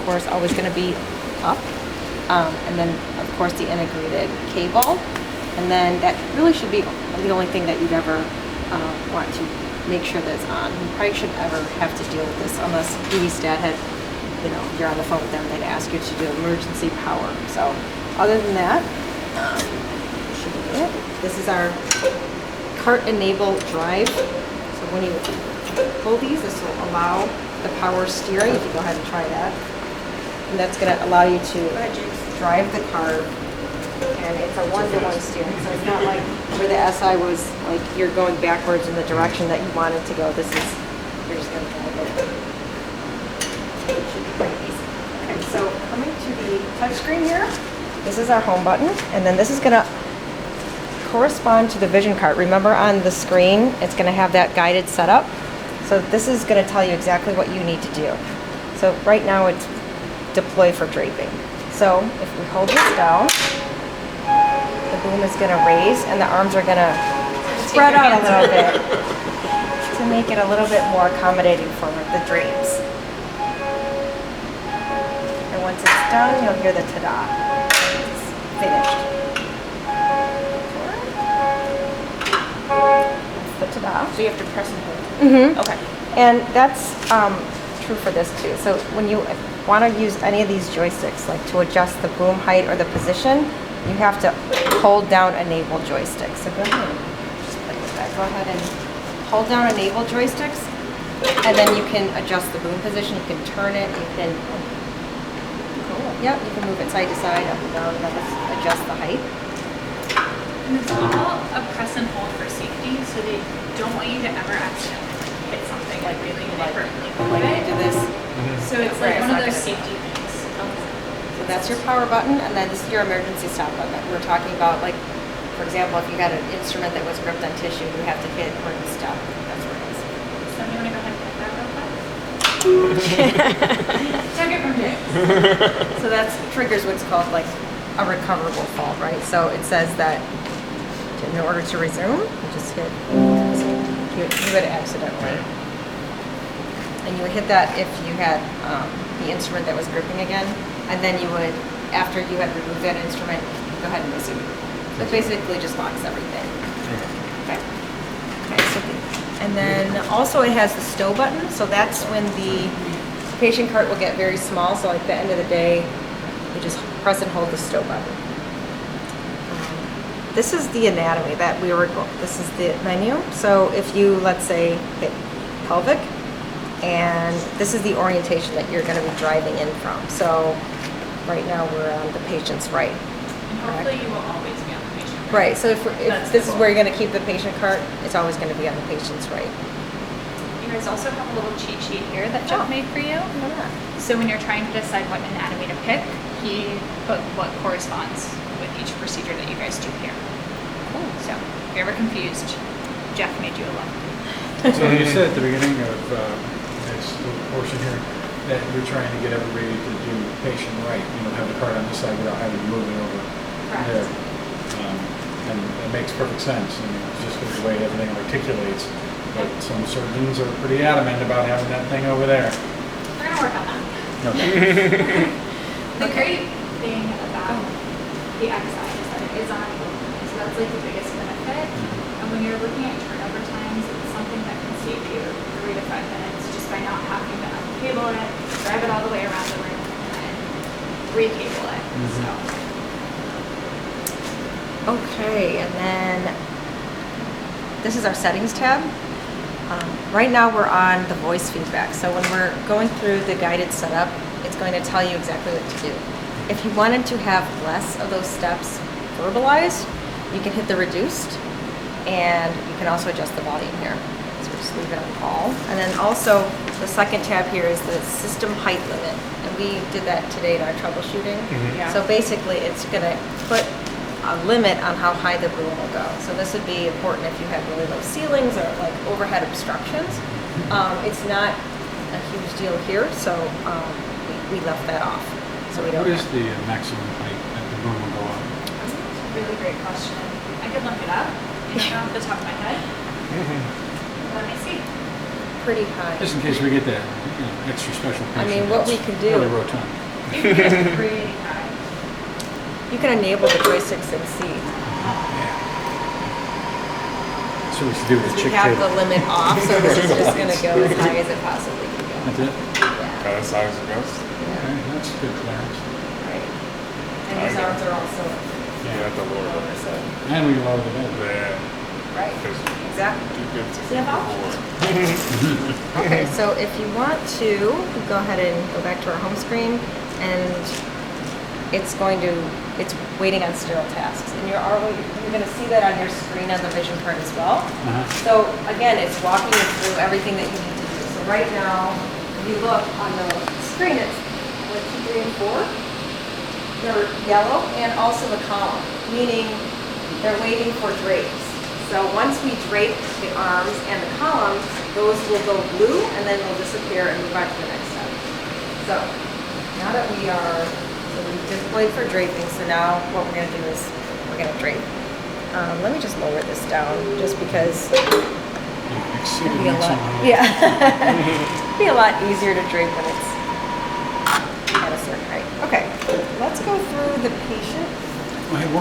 course, always going to be up. And then, of course, the integrated cable. And then that really should be the only thing that you'd ever want to make sure that's on. You probably shouldn't ever have to deal with this unless EV Stat had, you know, you're on the phone with them, they'd ask you to do emergency power. So other than that, should be it. This is our cart enable drive. So when you pull these, this will allow the power steering. If you go ahead and try that. And that's going to allow you to drive the cart. And it's a one-to-one steering. So it's not like where the SI was like you're going backwards in the direction that you want it to go. This is, you're just going to drive it. It should be pretty easy. Okay, so coming to the touch screen here, this is our home button. And then this is going to correspond to the Vision Cart. Remember on the screen, it's going to have that guided setup. So this is going to tell you exactly what you need to do. So right now it's deploy for draping. So if we hold this down, the boom is going to raise and the arms are going to spread out a little bit to make it a little bit more accommodating for the drapes. And once it's done, you'll hear the ta-da. It's finished. That's the ta-da. So you have to press and hold. Mm-hmm. Okay. And that's true for this too. So when you want to use any of these joysticks, like to adjust the boom height or the position, you have to hold down enable joystick. So go ahead and just play with that. Go ahead and hold down enable joysticks, and then you can adjust the boom position. You can turn it. You can, yep, you can move it side to side, up and down, and then adjust the height. And it's all a press and hold for safety, so they don't want you to ever accidentally hit something like really inadvertently When hold you it. do this, So it's Right, like one of it's those not safety things. so that's your power button, and then this is your emergency stop button. We're talking about, like, for example, if you got an instrument that was gripped on tissue, you have to hit emergency stop. That's where it is. So you want to go ahead and hit that real quick? Took it from James. So that's triggers what's called like a recoverable fault, right? So it says that in order to resume, you just hit, you would accidentally. And you would hit that if you had the instrument that was gripping again, and then you would, after you had removed that instrument, go ahead and resume. So it basically just locks everything. Okay. Okay. So, and then also it has the stow button. So that's when the patient cart will get very small. So at the end of the day, you just press and hold the stow button. This is the anatomy that we were. This is the menu. So if you, let's say, hit pelvic, and this is the orientation that you're going to be driving in from. So right now we're on the patient's right. And hopefully you will always be on the patient. Right. So if That's this the is where you're going to keep the patient cart, it's always going to be on the patient's right. You guys also have a little cheat sheet here that Jeff Oh. made for you. Look at that. So when you're trying to decide what anatomy to pick, he put what corresponds with each procedure that you guys do here. Cool. So if you're ever confused, Jeff made you a left. So you said at the beginning of this little portion here that you're trying to get everybody to do patient right, you know, have the cart on this side without having to move it over Correct. there. And it makes perfect sense, I mean, it's just the way everything articulates. But some surgeons are pretty adamant about having that thing over there. We're gonna work on that. Okay. The great thing about the XI is that it is on a cable line, so that's like the biggest benefit. And when you're looking at turnover times, it's something that can save you 3 to 5 minutes just by not having to uncable it, drive it all the way around the room, and then recable it. So Okay, and then this is our settings tab. Right now we're on the voice feedback. So when we're going through the guided setup, it's going to tell you exactly what to do. If you wanted to have less of those steps verbalized, you can hit the reduced, and you can also adjust the volume here. So just leave it on all. And then also the second tab here is the system height limit. And we did that today in our troubleshooting. Yeah. So basically it's gonna put a limit on how high the boom will go. So this would be important if you have really low ceilings or like overhead obstructions. It's not a huge deal here, so we left that off. So we don't. What is the maximum height that the boom will go up? that's a really great question. I could look it up. I don't know off the top of my head. Let me see. Pretty high. Just in case we get that, you know, extra special patient. I mean, what we that's could do- Really rotund. Even just creating that. You can enable the joysticks and see. So we should do the We chick have the tape. limit off, so this is just gonna go as high as it possibly can go. That's it? Yeah, Kind of size it goes. Okay, that's good clearance. right. And his arms are also You have to lower lower, it. so, And we can lower the bed. Yeah. right, Because exactly. too good to So you have before. Okay, so if you want to, go ahead and go back to our home screen, and it's waiting on sterile tasks. And you're gonna see that on your screen on the vision card as well. Uh-huh. So again, it's walking you through everything that you need to do. So right now, if you look on the screen, it's 1, 2, 3, and 4. They're yellow, and also the column, meaning they're waiting for drapes. So once we drape the arms and the columns, those will go blue, and then they'll disappear and move on to the next step. So now that we deployed for draping, so now what we're gonna do is we're gonna drape. Let me just lower this down, just because You've exceeded it'd be a lot, maximum. yeah. It'd be a lot easier to drape when it's at a certain height. Okay, let's go through the patient. I have one